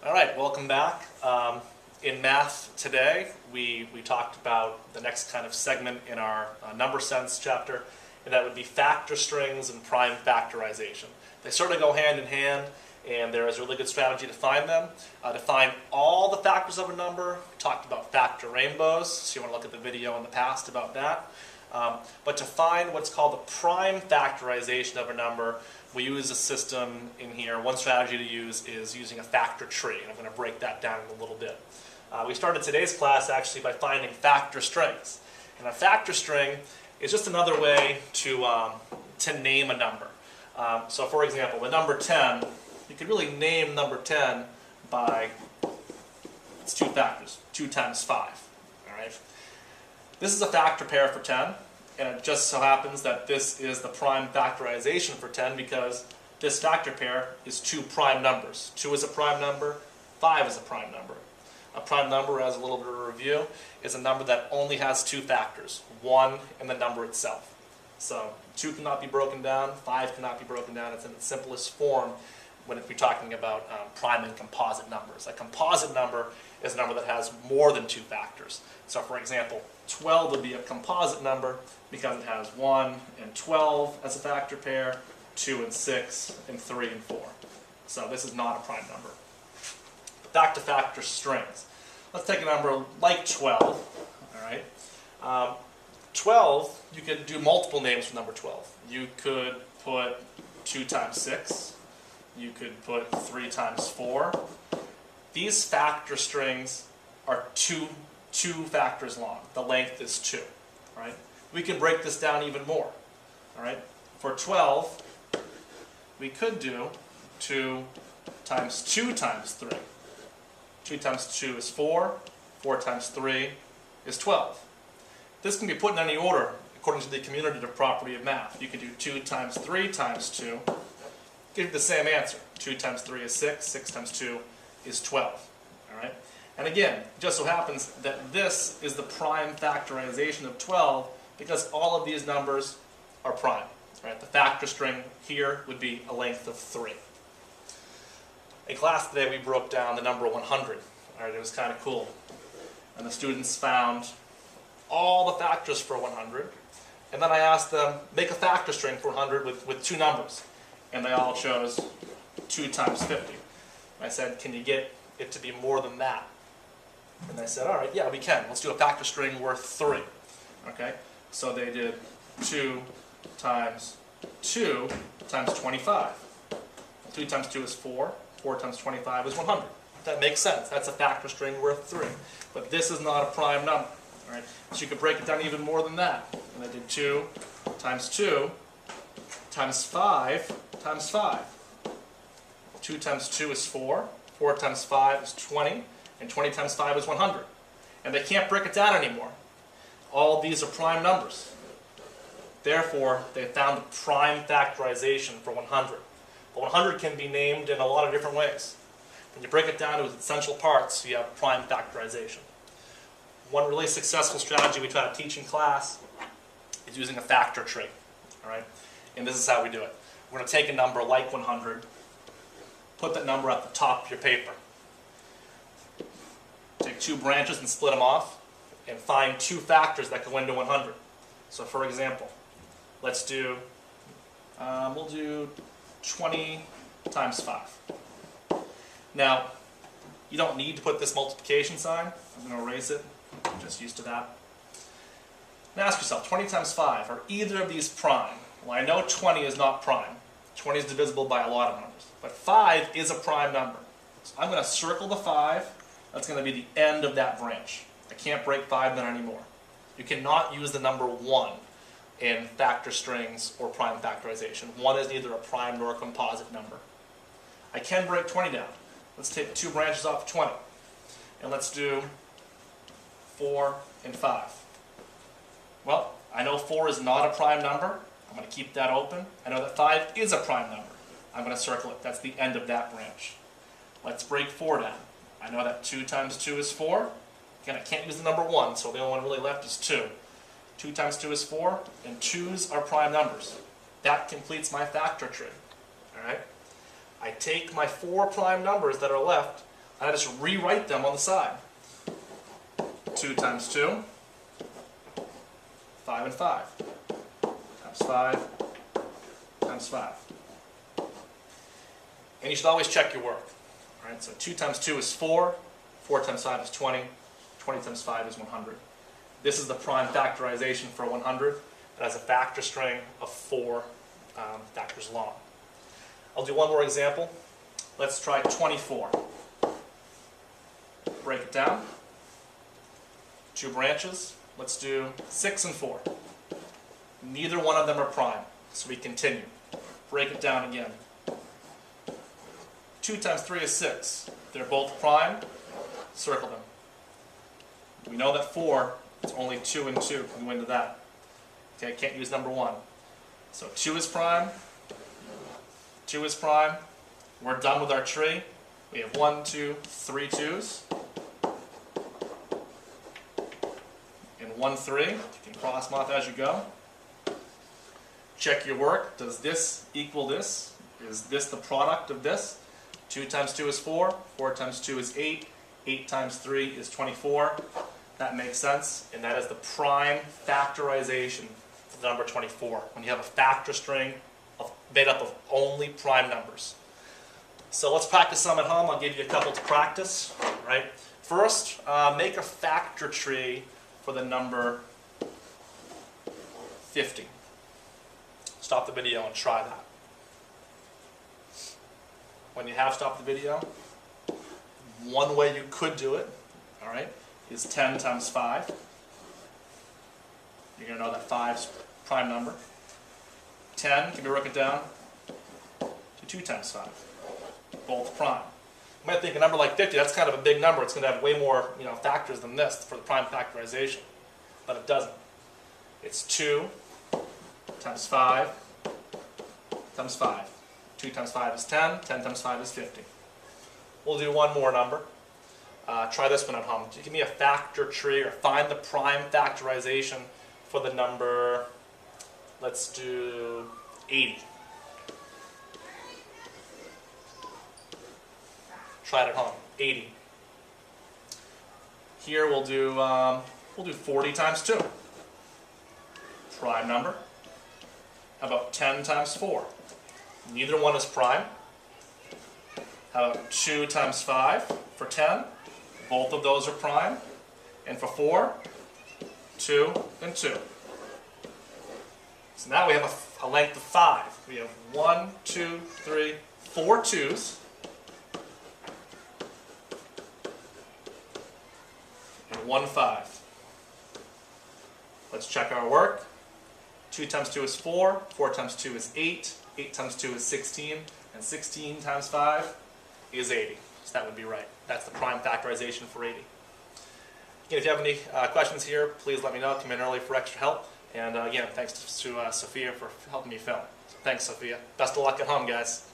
All right, welcome back. In math today, we talked about the next kind of segment in our number sense chapter, and that would be factor strings and prime factorization. They sort of go hand in hand, and there is a really good strategy to find them. To find all the factors of a number, we talked about factor rainbows, so you want to look at the video in the past about that. But to find what's called the prime factorization of a number, we use a system in here. One strategy to use is using a factor tree, and I'm going to break that down in a little bit. We started today's class actually by finding factor strings. And a factor string is just another way to name a number. So for example, the number 10, you could really name number 10 by its two factors, 2 times 5. All right? This is a factor pair for 10. And it just so happens that this is the prime factorization for 10 because this factor pair is two prime numbers. 2 is a prime number, 5 is a prime number. A prime number, as a little bit of a review, is a number that only has two factors, 1 and the number itself. So 2 cannot be broken down, 5 cannot be broken down. It's in its simplest form when we're talking about prime and composite numbers. A composite number is a number that has more than two factors. So for example, 12 would be a composite number because it has 1 and 12 as a factor pair, 2 and 6, and 3 and 4. So this is not a prime number. Back to factor strings. Let's take a number like 12. All right. 12, you could do multiple names for number 12. You could put 2 times 6. You could put 3 times 4. These factor strings are two factors long. The length is 2. Right? We can break this down even more. All right? For 12, we could do 2 times 2 times 3. 2 times 2 is 4. 4 times 3 is 12. This can be put in any order according to the commutative property of math. You can do 2 times 3 times 2. Give you the same answer. 2 times 3 is 6. 6 times 2 is 12. All right? And again, it just so happens that this is the prime factorization of 12 because all of these numbers are prime. Right? The factor string here would be a length of 3. In class today, we broke down the number 100. All right? It was kind of cool. And the students found all the factors for 100. And then I asked them, make a factor string for 100 with two numbers. And they all chose 2 times 50. And I said, can you get it to be more than that? And they said, all right, yeah, we can. Let's do a factor string worth 3. Okay? So they did 2 times 2 times 25. 2 times 2 is 4. 4 times 25 is 100. That makes sense. That's a factor string worth 3. But this is not a prime number. All right? So you could break it down even more than that. And I did 2 times 2 times 5 times 5. 2 times 2 is 4. 4 times 5 is 20. And 20 times 5 is 100. And they can't break it down anymore. All these are prime numbers. Therefore, they found the prime factorization for 100. But 100 can be named in a lot of different ways. When you break it down to its essential parts, you have prime factorization. One really successful strategy we try to teach in class is using a factor tree. All right? And this is how we do it. We're going to take a number like 100, put that number at the top of your paper. Take 2 branches and split them off, and find 2 factors that go into 100. So for example, let's do, we'll do 20 times 5. Now, you don't need to put this multiplication sign. I'm going to erase it. I'm just used to that. Now ask yourself, 20 times 5, are either of these prime? Well, I know 20 is not prime. 20 is divisible by a lot of numbers. But 5 is a prime number. So I'm going to circle the 5. That's going to be the end of that branch. I can't break 5 then anymore. You cannot use the number 1 in factor strings or prime factorization. 1 is neither a prime nor a composite number. I can break 20 down. Let's take 2 branches off of 20. And let's do 4 and 5. Well, I know 4 is not a prime number. I'm going to keep that open. I know that 5 is a prime number. I'm going to circle it. That's the end of that branch. Let's break 4 down. I know that 2 times 2 is 4. Again, I can't use the number 1, so the only one really left is 2. 2 times 2 is 4, and 2's are prime numbers. That completes my factor tree. All right? I take my 4 prime numbers that are left, I just rewrite them on the side. 2 times 2, 5 and 5, times 5, times 5. And you should always check your work. All right, so 2 times 2 is 4, 4 times 5 is 20, 20 times 5 is 100. This is the prime factorization for 100. It has a factor string of 4 factors long. I'll do one more example. Let's try 24. Break it down. 2 branches. Let's do 6 and 4. Neither one of them are prime, so we continue. Break it down again. 2 times 3 is 6. They're both prime. Circle them. We know that 4 is only 2 and 2. We go into that. Okay, can't use number 1. So 2 is prime. 2 is prime. We're done with our tree. We have 1, 2, 3 2s. And 1, 3. You can cross them off as you go. Check your work. Does this equal this? Is this the product of this? 2 times 2 is 4. 4 times 2 is 8. 8 times 3 is 24. That makes sense. And that is the prime factorization for the number 24. When you have a factor string made up of only prime numbers. So let's practice some at home. I'll give you a couple to practice. Right? First, make a factor tree for the number 50. Stop the video and try that. When you have stopped the video, one way you could do it, all right, is 10 times 5. You're going to know that 5's prime number. 10 can be broken down to 2 times 5. Both prime. You might think a number like 50, that's kind of a big number. It's going to have way more factors than this for the prime factorization. But it doesn't. It's 2 times 5 times 5. 2 times 5 is 10. 10 times 5 is 50. We'll do one more number. Try this one at home. Give me a factor tree or find the prime factorization for the number, let's do 80. Try it at home. 80. Here we'll do 40 times 2. Prime number. How about 10 times 4? Neither one is prime. How about 2 times 5 for 10? Both of those are prime. And for 4, 2 and 2. So now we have a length of 5. We have 1, 2, 3, 4 2s. And 1 5. Let's check our work. 2 times 2 is 4. 4 times 2 is 8. 8 times 2 is 16. And 16 times 5 is 80. So that would be right. That's the prime factorization for 80. Again, if you have any questions here, please let me know. Come in early for extra help. And again, thanks to Sophia for helping me film. So thanks, Sophia. Best of luck at home, guys.